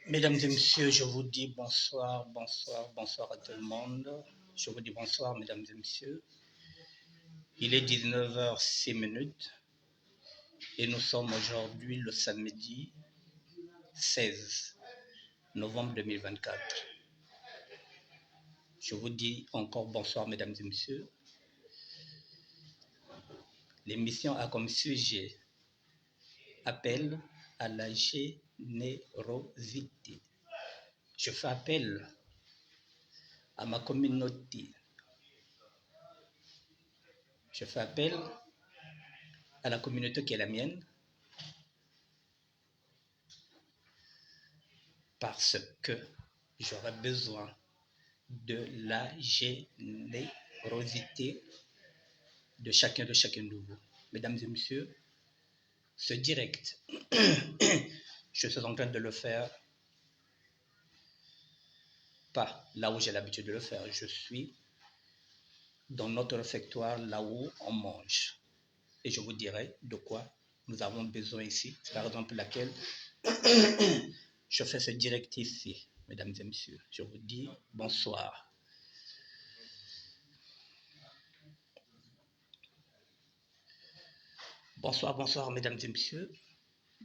Mesdames et messieurs, je vous dis bonsoir, bonsoir, bonsoir à tout le monde. Je vous dis bonsoir, mesdames et messieurs. Il est 19h06 et nous sommes aujourd'hui le samedi 16 novembre 2024. Je vous dis encore bonsoir, mesdames et messieurs. L'émission a comme sujet appel à la générosité. Je fais appel à ma communauté. Je fais appel à la communauté qui est la mienne parce que j'aurai besoin de la générosité de chacun de vous. Mesdames et messieurs, ce direct, je suis en train de le faire pas là où j'ai l'habitude de le faire. Je suis dans notre réfectoire, là où on mange. Et je vous dirai de quoi nous avons besoin ici. C'est la raison pour laquelle je fais ce direct ici, mesdames et messieurs. Je vous dis bonsoir. Bonsoir, bonsoir, mesdames et messieurs.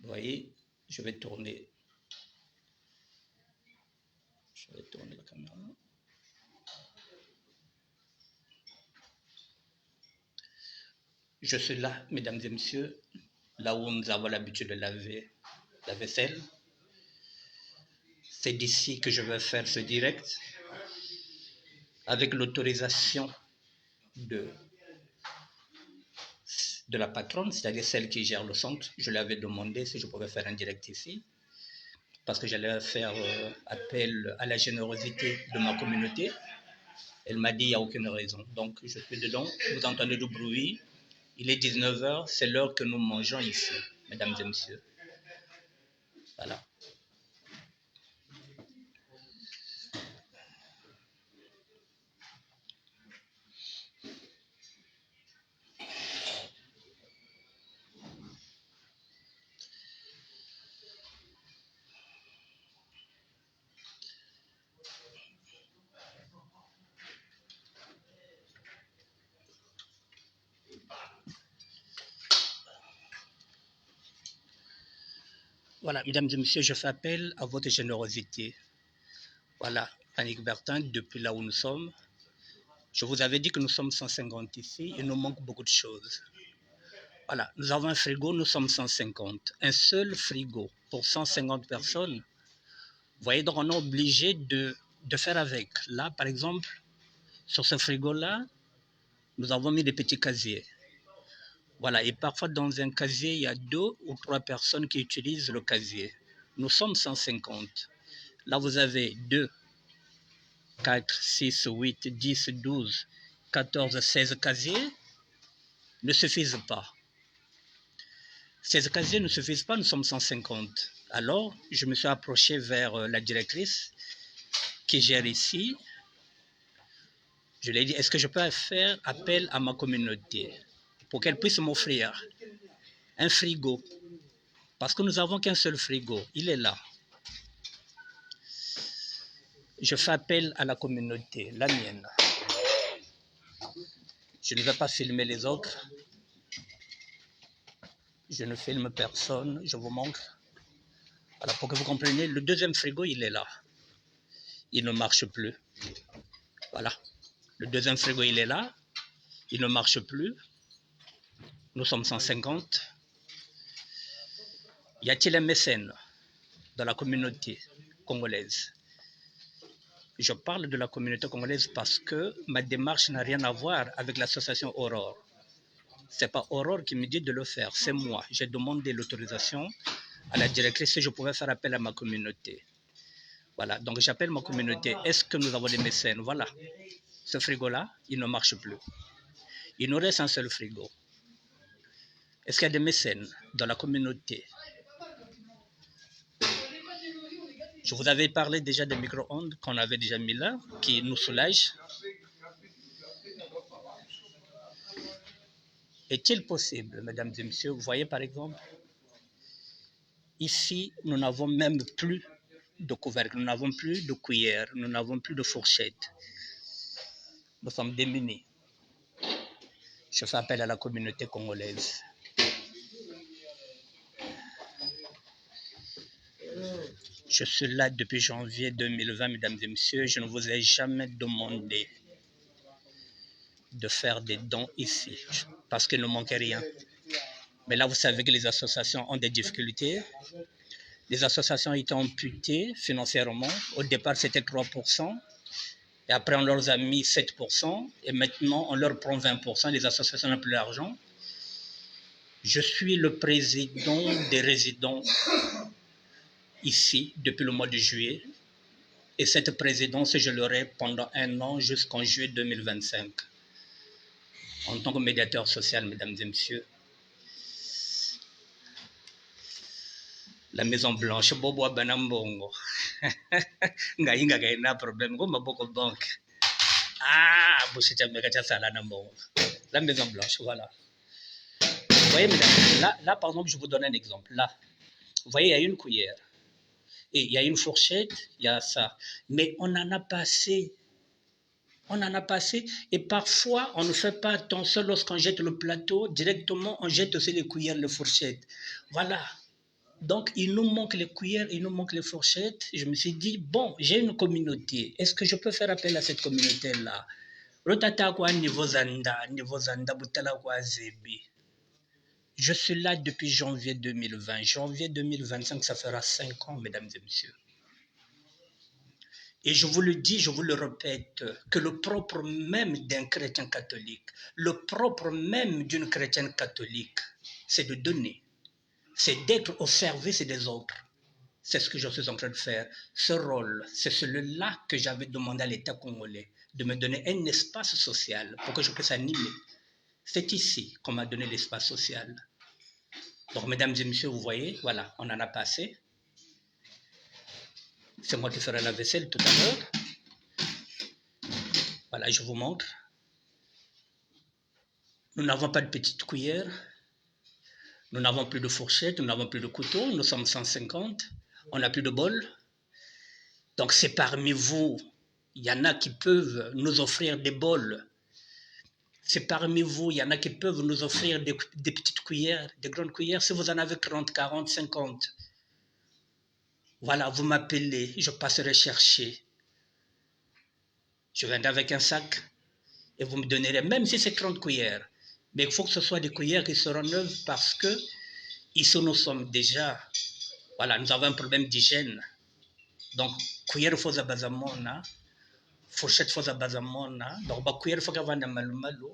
Vous voyez, je vais tourner la caméra. Je suis là, mesdames et messieurs, là où nous avons l'habitude de laver la vaisselle. C'est d'ici que je vais faire ce direct avec l'autorisation de la patronne, c'est-à-dire celle qui gère le centre. Je lui avais demandé si je pouvais faire un direct ici parce que j'allais faire appel à la générosité de ma communauté. Elle m'a dit il n'y a aucune raison. Donc je suis dedans, vous entendez du bruit. Il est 19h, c'est l'heure que nous mangeons ici, mesdames et messieurs. Voilà. Voilà, mesdames et messieurs, je fais appel à votre générosité. Voilà, Annick Bertin, depuis là où nous sommes. Je vous avais dit que nous sommes 150 ici, il nous manque beaucoup de choses. Voilà, nous avons un frigo, nous sommes 150. Un seul frigo pour 150 personnes. Vous voyez, donc on est obligé de faire avec. Là, par exemple, sur ce frigo-là, nous avons mis des petits casiers. Voilà, et parfois dans un casier, il y a 2 ou 3 personnes qui utilisent le casier. Nous sommes 150. Là, vous avez 2, 4, 6, 8, 10, 12, 14, 16 casiers ne suffisent pas. 16 casiers ne suffisent pas, nous sommes 150. Alors, je me suis approché vers la directrice qui gère ici. Je lui ai dit, est-ce que je peux faire appel à ma communauté pour qu'elle puisse m'offrir un frigo? Parce que nous n'avons qu'un seul frigo, il est là. Je fais appel à la communauté, la mienne. Je ne vais pas filmer les autres. Je ne filme personne, je vous montre. Voilà, pour que vous compreniez, le deuxième frigo, il est là. Il ne marche plus. Voilà. Le deuxième frigo, il est là. Il ne marche plus. Nous sommes 150. Y a-t-il un mécène dans la communauté congolaise? Je parle de la communauté congolaise parce que ma démarche n'a rien à voir avec l'association Aurore. Ce n'est pas Aurore qui me dit de le faire, c'est moi. J'ai demandé l'autorisation à la directrice si je pouvais faire appel à ma communauté. Voilà, donc j'appelle ma communauté. Est-ce que nous avons des mécènes? Voilà. Ce frigo-là, il ne marche plus. Il nous reste un seul frigo. Est-ce qu'il y a des mécènes dans la communauté? Je vous avais parlé déjà des micro-ondes qu'on avait déjà mis là, qui nous soulagent. Est-il possible, mesdames et messieurs, vous voyez par exemple, ici, nous n'avons même plus de couvercle, nous n'avons plus de cuillère, nous n'avons plus de fourchette. Nous sommes démunis. Je fais appel à la communauté congolaise. Je suis là depuis janvier 2020, mesdames et messieurs. Je ne vous ai jamais demandé de faire des dons ici, parce qu'il ne manquait rien. Mais là, vous savez que les associations ont des difficultés. Les associations étaient amputées financièrement. Au départ, c'était 3%. Et après, on leur a mis 7%. Et maintenant, on leur prend 20%. Les associations n'ont plus d'argent. Je suis le président des résidents ici depuis le mois de juillet. Et cette présidence, je l'aurai pendant 1 an jusqu'en juillet 2025. En tant que médiateur social, mesdames et messieurs. La Maison Blanche, Bobo Banambongo. Ngainga gaina problème, go maboko banque. Ah, Bouchita Megacha Salanambongo. La Maison Blanche, voilà. Vous voyez, mesdames, là, par exemple, je vous donne un exemple. Là, vous voyez, il y a une cuillère. Et il y a une fourchette, il y a ça. Mais on en a pas assez. On en a pas assez. Et parfois, on ne fait pas attention lorsqu'on jette le plateau. Directement, on jette aussi les cuillères, les fourchettes. Voilà. Donc, il nous manque les cuillères, il nous manque les fourchettes. Je me suis dit, bon, j'ai une communauté. Est-ce que je peux faire appel à cette communauté-là? Je suis là depuis janvier 2020. Janvier 2025, ça fera 5 ans, mesdames et messieurs. Et je vous le dis, je vous le répète, que le propre même d'un chrétien catholique, le propre même d'une chrétienne catholique, c'est de donner. C'est d'être au service des autres. C'est ce que je suis en train de faire. Ce rôle, c'est celui-là que j'avais demandé à l'État congolais, de me donner un espace social pour que je puisse animer. C'est ici qu'on m'a donné l'espace social. Donc, mesdames et messieurs, vous voyez, voilà, on en a passé. C'est moi qui ferai la vaisselle tout à l'heure. Voilà, je vous montre. Nous n'avons pas de petite cuillère. Nous n'avons plus de fourchette, nous n'avons plus de couteau, nous sommes 150, on n'a plus de bol. Donc c'est parmi vous, il y en a qui peuvent nous offrir des bols. C'est parmi vous, il y en a qui peuvent nous offrir des petites cuillères, des grandes cuillères. Si vous en avez 30, 40, 50, voilà, vous m'appelez, je passerai chercher. Je viendrai avec un sac et vous me donnerez, même si c'est 30 cuillères. Mais il faut que ce soit des cuillères qui seront neuves parce que ici nous sommes déjà, voilà, nous avons un problème d'hygiène. Donc, cuillère faut à bazamona, fourchette faut à bazamona. Donc, ba cuillère faut qu'avant malumalu,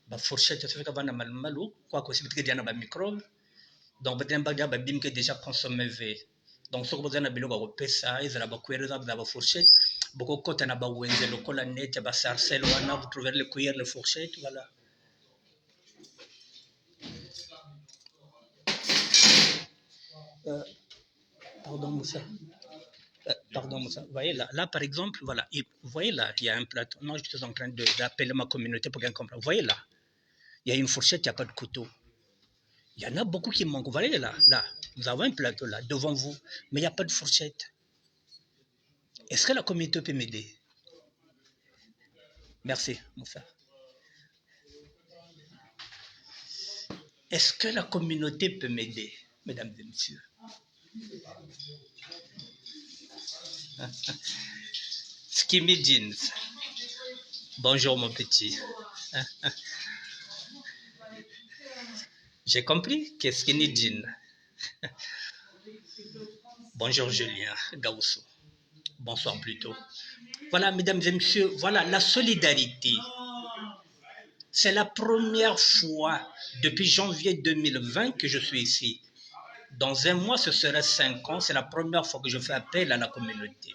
ba fourchette faut qu'avant malumalu, quoi que c'est que diana ba microbe. Donc, peut-être ba dia ba bim que déjà consommé v. Donc, ce que vous avez besoin de pesa, ils ont ba cuillère, ils ont ba fourchette. Beaucoup de côté na ba wenze, le colanet, ba sarcelle, vous trouvez les cuillères, les fourchettes, voilà. Pardon, Moussa. Pardon, Moussa. Vous voyez là, par exemple, voilà. Vous voyez là, il y a un plateau. Non, je suis en train d'appeler ma communauté pour qu'elle comprenne. Vous voyez là, il y a une fourchette, il n'y a pas de couteau. Il y en a beaucoup qui manquent. Vous voyez là, nous avons un plateau là, devant vous, mais il n'y a pas de fourchette. Est-ce que la communauté peut m'aider? Merci, Moussa. Est-ce que la communauté peut m'aider, mesdames et messieurs? Skimmy Jeans. Bonjour mon petit. J'ai compris qu'est-ce Skinny Jean. Bonjour Julien Gausso. Bonsoir plutôt. Voilà, mesdames et messieurs, voilà la solidarité. C'est la première fois depuis janvier 2020 que je suis ici. Dans un mois, ce serait 5 ans. C'est la première fois que je fais appel à la communauté.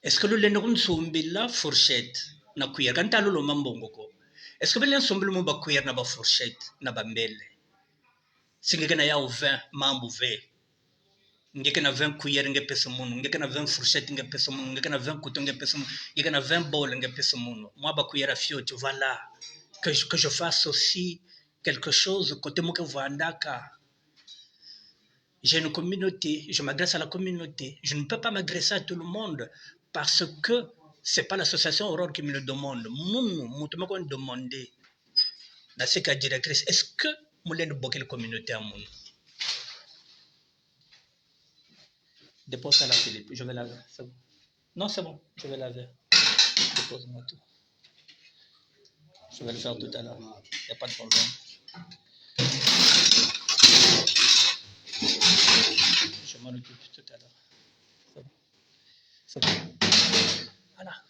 Est-ce que le lenron sombela fourchette na cuillère quand t'as le mambongo? Est-ce que le sombela mamba cuillère na ba fourchette na ba mbele? Si ngeke ya 20 mambo ve. Ngeke na 20 cuillère nge pesa muno, ngeke na 20 fourchette nge pesa muno, ngeke na 20 couteau nge pesa muno, ngeke na 20 bol nge pesa muno. Moi ba cuillère fiote, voilà. Que je fasse aussi quelque chose côté moke vandaka. J'ai une communauté, je m'adresse à la communauté. Je ne peux pas m'adresser à tout le monde parce que ce n'est pas l'association Aurore qui me le demande. Moi, je me demande, dans ce cas directrice, est-ce que je vais bloquer la communauté à mon? Dépose ça là, Philippe. Je vais laver. C'est bon. Non, c'est bon. Je vais laver. Dépose-moi tout. Je vais le faire tout à l'heure. Il n'y a pas de problème. Je m'en occupe tout à l'heure. C'est bon. C'est bon. Voilà.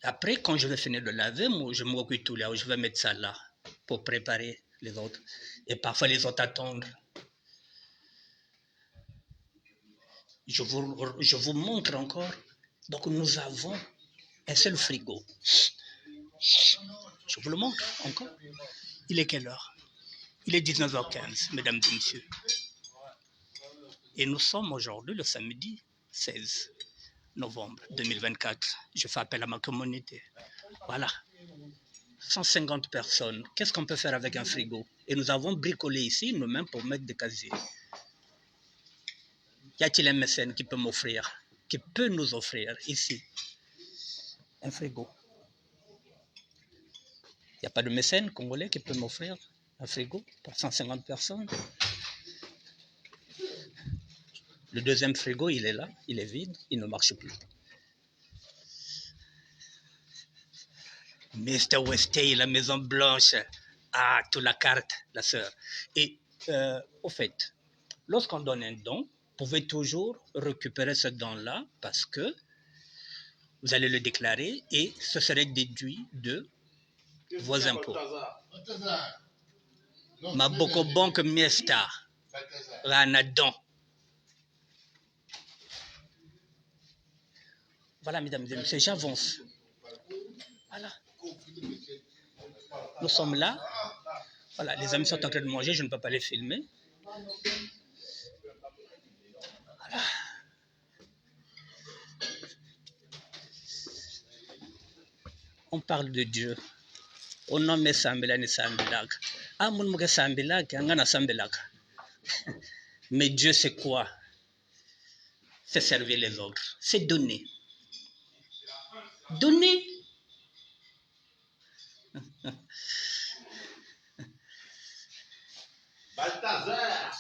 Après, quand je vais finir de laver, moi, je m'occupe tout là. Je vais mettre ça là pour préparer les autres. Et parfois, les autres attendent. Je vous montre encore. Donc, nous avons un seul frigo. Je vous le montre encore. Il est quelle heure? Il est 19h15, mesdames et messieurs. Et nous sommes aujourd'hui le samedi 16 novembre 2024. Je fais appel à ma communauté. Voilà. 150 personnes. Qu'est-ce qu'on peut faire avec un frigo? Et nous avons bricolé ici nous-mêmes pour mettre des casiers. Y a-t-il un mécène qui peut m'offrir, qui peut nous offrir ici un frigo? Il n'y a pas de mécène congolais qui peut m'offrir un frigo pour 150 personnes? Le deuxième frigo, il est là, il est vide, il ne marche plus. Mr. Westay, la Maison Blanche, ah, toute la carte, la sœur. Et au fait, lorsqu'on donne un don, vous pouvez toujours récupérer ce don-là parce que vous allez le déclarer et ce serait déduit de vos impôts. Maboko Banque Miesta, Ranadon. Voilà, mesdames et messieurs, j'avance. Voilà. Nous sommes là. Voilà, les amis sont en train de manger, je ne peux pas les filmer. Voilà. On parle de Dieu. On nomme Sambela ni Sambilak. Ah, mon mouga Sambilak, Angana Sambilak. Mais Dieu, c'est quoi? C'est servir les autres. C'est donner. Donner. Balthazar.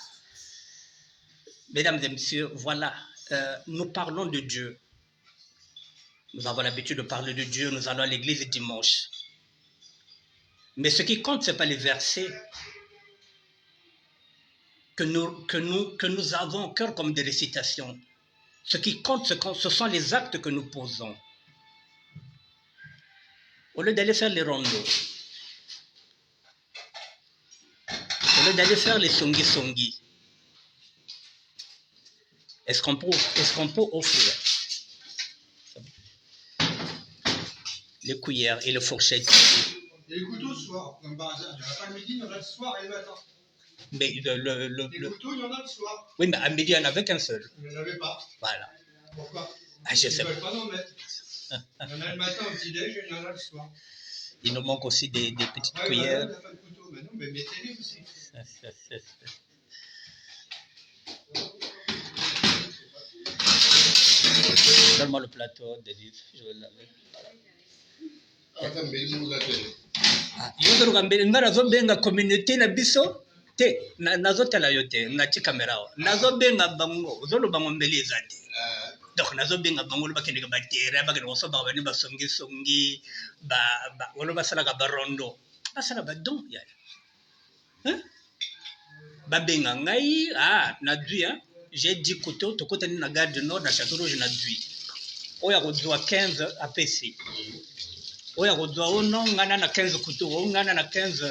Mesdames et messieurs, voilà, nous parlons de Dieu. Nous avons l'habitude de parler de Dieu, nous allons à l'église dimanche. Mais ce qui compte, ce n'est pas les versets que nous avons au cœur comme des récitations. Ce qui compte, ce sont les actes que nous posons. Au lieu d'aller faire les rondos, au lieu d'aller faire les songi-songi, est-ce qu'on peut offrir les cuillères et les fourchettes? Et les couteaux ce soir, comme par hasard. Il n'y en a pas le midi, il y en a le soir et le matin. Mais les couteaux, il y en a le soir. Oui, mais à midi, il n'y en avait qu'un seul. Il n'y en avait pas. Voilà. Pourquoi? Ah, je sais pas. Ils ne veulent pas en mettre. Il y en a le matin au petit-déj et il y en a le soir. Il nous manque aussi des petites cuillères. Il n'y a pas de couteau. Mais non, mais mettez-les aussi. Donne-moi le plateau, Denis. Je vais le laver. Yo ngambele ngara zo benga communauté na biso te nazo tela yo te na ti camera nazo benga bango zo lo bango mbeli ezate donc nazo benga bango lo bakende ba terre ba kende so ba bani ba songi ba wolo basala ka barondo basala ba don ya hein ba benga ngai na dui j'ai dit couteau to kotani na gare du nord na château rouge na dui oya ko 15 APC. Oya kodwa ono ngana na 15 couteaux, ngana na 15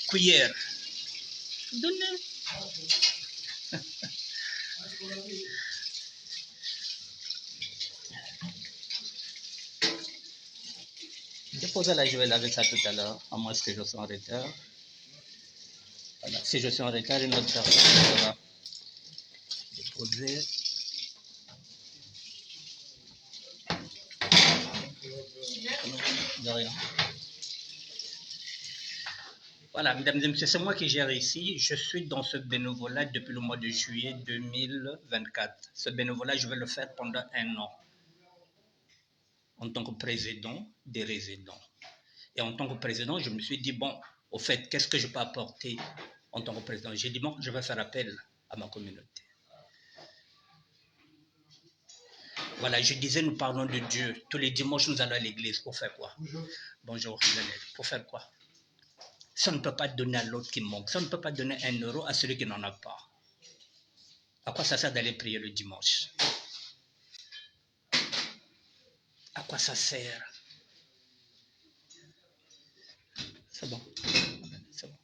cuillères. Donnez. Déposez là, je vais laver ça tout à l'heure, à moins que je sois en retard. Voilà. Si je suis en retard, une autre personne va déposer. De rien. Voilà, mesdames et messieurs, c'est moi qui gère ici. Je suis dans ce bénévolat depuis le mois de juillet 2024. Ce bénévolat, je vais le faire pendant 1 an en tant que président des résidents. Et en tant que président, je me suis dit, bon, au fait, qu'est-ce que je peux apporter en tant que président? J'ai dit, bon, je vais faire appel à ma communauté. Voilà, je disais, nous parlons de Dieu. Tous les dimanches, nous allons à l'église. Pour faire quoi? Bonjour. Bonjour, Lionel. Pour faire quoi? Ça ne peut pas donner à l'autre qui manque. Ça ne peut pas donner 1 euro à celui qui n'en a pas. À quoi ça sert d'aller prier le dimanche? À quoi ça sert? C'est bon. C'est bon.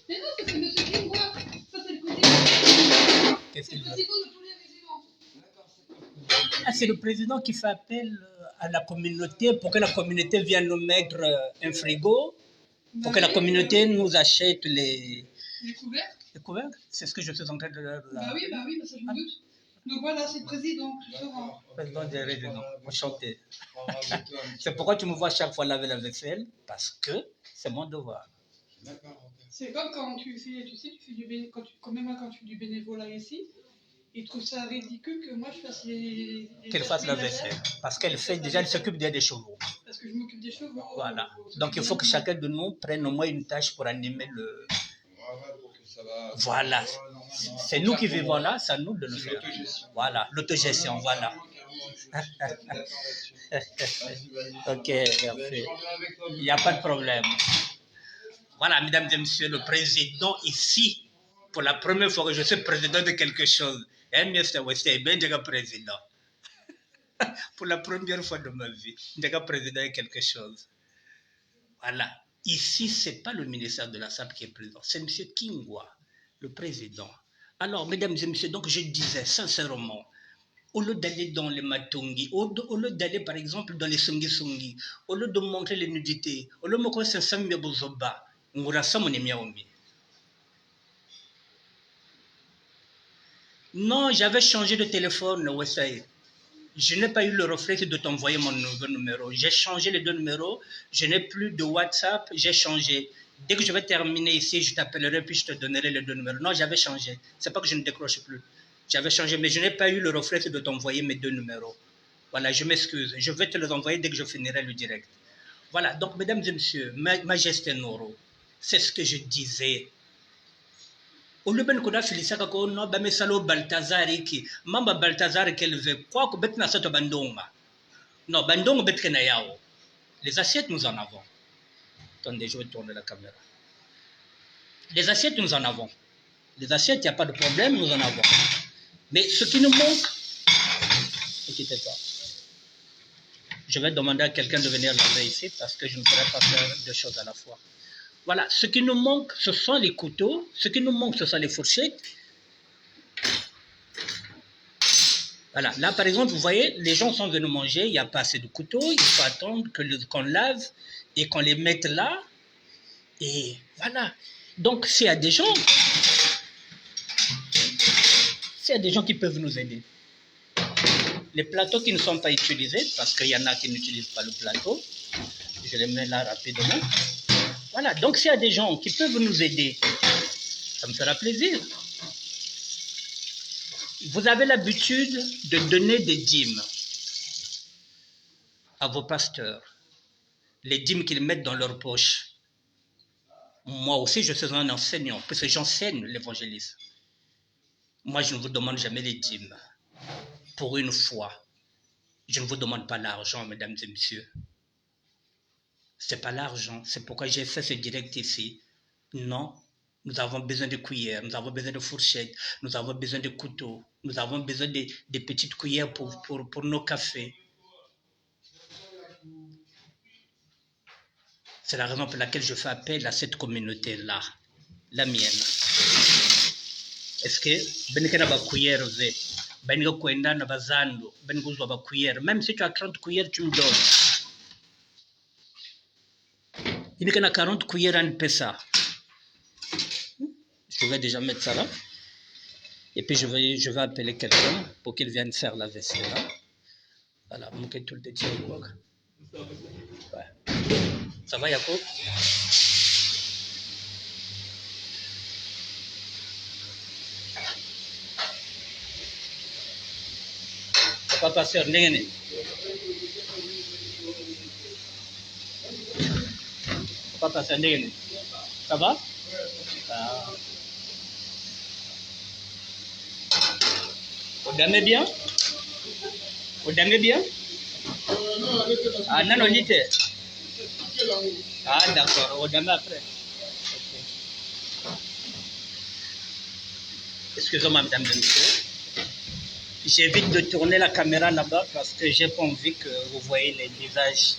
Mais non, ça c'est Monsieur Gringoire. Ça c'est le président. Qu'est-ce C'est le qu'il veut? président de tous les résidents. Ah, c'est le président qui fait appel à la communauté pour que la communauté vienne nous mettre un frigo, pour que la communauté nous achète les couverts. C'est ce que je suis en train de leur... Bah oui, ça je me doute. Donc voilà, c'est le président, tu sauras. Président des résidents, enchanté. C'est pourquoi tu me vois chaque fois laver la vaisselle, parce que c'est mon devoir. C'est comme quand tu fais, tu sais, tu fais du bénévolat, quand tu fais du bénévolat ici, ils trouvent ça ridicule que moi je fasse les Qu'elle fasse la vaisselle, parce qu'elle fait déjà, elle s'occupe déjà des chevaux. Parce que je m'occupe des chevaux. Voilà. Donc il faut que chacun de nous prenne au moins une tâche pour animer le... Voilà. C'est nous qui vivons là, c'est à nous de le faire. Voilà, l'autogestion, voilà. Ok, merci. Il n'y a pas de problème. Voilà, mesdames et messieurs, le président ici, pour la première fois que je suis président de quelque chose. Eh, Mr. West, bien déjà président. Pour la première fois de ma vie, déjà président de quelque chose. Voilà. Ici, ce n'est pas le ministère de la SAP qui est président, c'est M. Kingwa, le président. Alors, mesdames et messieurs, donc je disais sincèrement, au lieu d'aller dans les matongi, au lieu d'aller par exemple dans les songi, au lieu de montrer les nudités, au lieu de montrer les sami bozoba, non, j'avais changé de téléphone, Wessaï. Je n'ai pas eu le réflexe de t'envoyer mon nouveau numéro. J'ai changé les 2 numéros. Je n'ai plus de WhatsApp. J'ai changé. Dès que je vais terminer ici, je t'appellerai puis je te donnerai les 2 numéros. Non, j'avais changé. C'est pas que je ne décroche plus. J'avais changé, mais je n'ai pas eu le réflexe de t'envoyer mes 2 numéros. Voilà, je m'excuse. Je vais te les envoyer dès que je finirai le direct. Voilà, donc mesdames et messieurs, Majesté Noro, c'est ce que je disais. Au lieu de qu'on a félicité qu'on a bamé salo Balthazar qui mamba Balthazar qu'elle veut quoi que bête na cette bandonga. Non, bandonga bête que na yao. Les assiettes nous en avons. Attendez, je vais tourner la caméra. Les assiettes nous en avons. Les assiettes, il n'y a pas de problème, nous en avons. Mais ce qui nous manque, ne quittez pas. Je vais demander à quelqu'un de venir laver ici parce que je ne pourrais pas faire 2 choses à la fois. Voilà, ce qui nous manque, ce sont les couteaux. Ce qui nous manque, ce sont les fourchettes. Voilà, là par exemple, vous voyez, les gens sont venus manger, il n'y a pas assez de couteaux, il faut attendre qu'on lave et qu'on les mette là. Et voilà. Donc, s'il y a des gens qui peuvent nous aider. Les plateaux qui ne sont pas utilisés, parce qu'il y en a qui n'utilisent pas le plateau, je les mets là rapidement. Voilà, donc s'il y a des gens qui peuvent nous aider, ça me fera plaisir. Vous avez l'habitude de donner des dîmes à vos pasteurs, les dîmes qu'ils mettent dans leur poche. Moi aussi, je suis un enseignant, parce que j'enseigne l'évangélisme. Moi, je ne vous demande jamais les dîmes. Pour une fois, je ne vous demande pas l'argent, mesdames et messieurs. Ce n'est pas l'argent, c'est pourquoi j'ai fait ce direct ici. Non, nous avons besoin de cuillères, nous avons besoin de fourchettes, nous avons besoin de couteaux, nous avons besoin de petites cuillères pour nos cafés. C'est la raison pour laquelle je fais appel à cette communauté-là, la mienne. Est-ce que ben kana ba cuillère ben ga kwenda na bazando ben guzwa ba cuillère, même si tu as 30 cuillères tu me donnes. Il n'y a 40 cuillères à une pesa. Je vais déjà mettre ça là. Et puis je vais appeler quelqu'un pour qu'il vienne faire la vaisselle. Hein? Voilà, manquez tout le détail. Ouais. Ça va, Jacob? Papa pasteur, ndenge. Papa pasteur, ndenge. Ça va? Ah. Vous dormez bien? Vous dormez bien? Ah, non, on était. Ah, d'accord, vous dormez après. Okay. Excusez-moi, mesdames et messieurs. J'évite de tourner la caméra là-bas parce que j'ai pas envie que vous voyez les visages.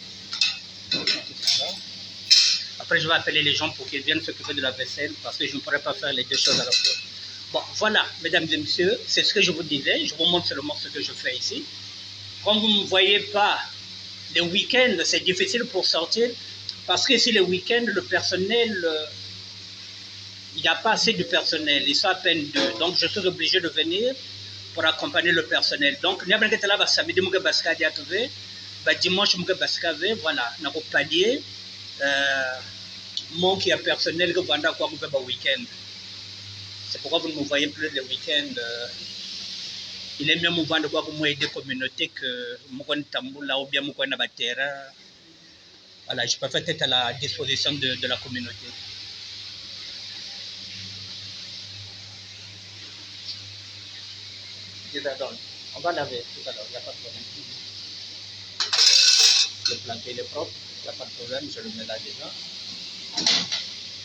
Après, je vais appeler les gens pour qu'ils viennent s'occuper de la vaisselle parce que je ne pourrais pas faire les deux choses à la fois. Bon, voilà, mesdames et messieurs, c'est ce que je vous disais. Je vous montre seulement ce que je fais ici. Quand vous ne me voyez pas les week-ends, c'est difficile pour sortir parce que ici, les week-ends, le personnel, il n'y a pas assez de personnel. Ils sont à peine deux. Donc, je suis obligé de venir pour accompagner le personnel. Donc, il y a bien que là, samedi, je vais dimanche, je vais voilà, je vais palier. Mon qui a personnel que pendant quoi vous faites le week-end. C'est pourquoi vous ne me voyez plus le week-end. Il est mieux mouvant de quoi vous m'aidez des communautés que Moukon Tamboula ou bien Moukon Abatera. Voilà, je peux faire être à la disposition de la communauté. On va laver tout à l'heure, il n'y a pas de problème. Le planter il est propre, il n'y a pas de problème, je le mets là déjà.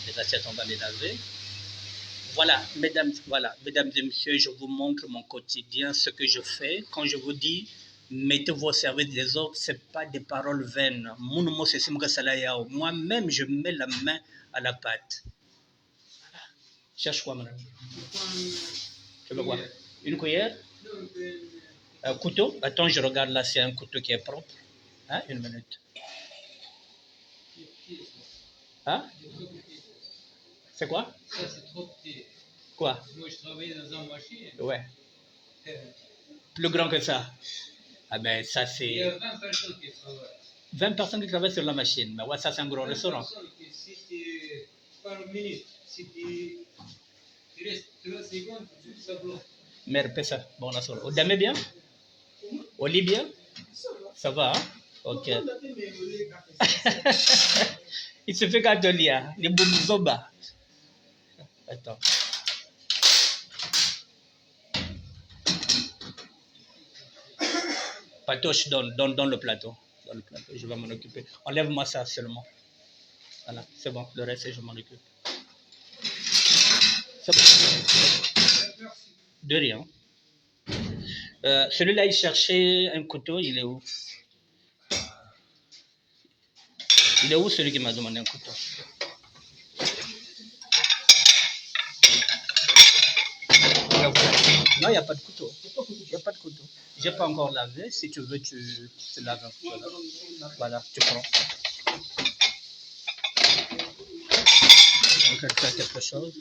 Les assiettes, on va les laver. Voilà, mesdames et messieurs, je vous montre mon quotidien, ce que je fais. Quand je vous dis, mettez-vous au service des autres, ce n'est pas des paroles vaines. Moi-même, je mets la main à la pâte. Cherche quoi, madame? Tu veux quoi? Une cuillère? Un couteau? Attends, je regarde là, c'est un couteau qui est propre. Hein? Une minute. Hein? C'est quoi? Ça, c'est trop petit. Quoi? Moi, je travaillais dans une machine. Ouais. Plus grand que ça? Ah ben, ça, c'est... Il y a 20 personnes qui travaillent. 20 personnes qui travaillent sur la machine. Mais ouais, ça, c'est un gros restaurant. Si tu... Par minute, si tu restes 3 secondes, ça bloque. Mère, paie ça. Bon, là, solo. Vous dormez bien? Au lit bien? Ça va, hein? Ok. Il se fait quand on lit, hein? Les boumzoba. Attends. Patoche, donne le plateau. Dans le plateau, je vais m'en occuper. Enlève-moi ça seulement. Voilà, c'est bon. Le reste, je m'en occupe. C'est bon. De rien. Celui-là, il cherchait un couteau. Il est où? Il est où celui qui m'a demandé un couteau? Non, il n'y a pas de couteau. Il n'y a pas de couteau. Je n'ai pas encore lavé. Si tu veux, tu laves un couteau. Voilà, tu prends. Donc, elle fait quelque chose.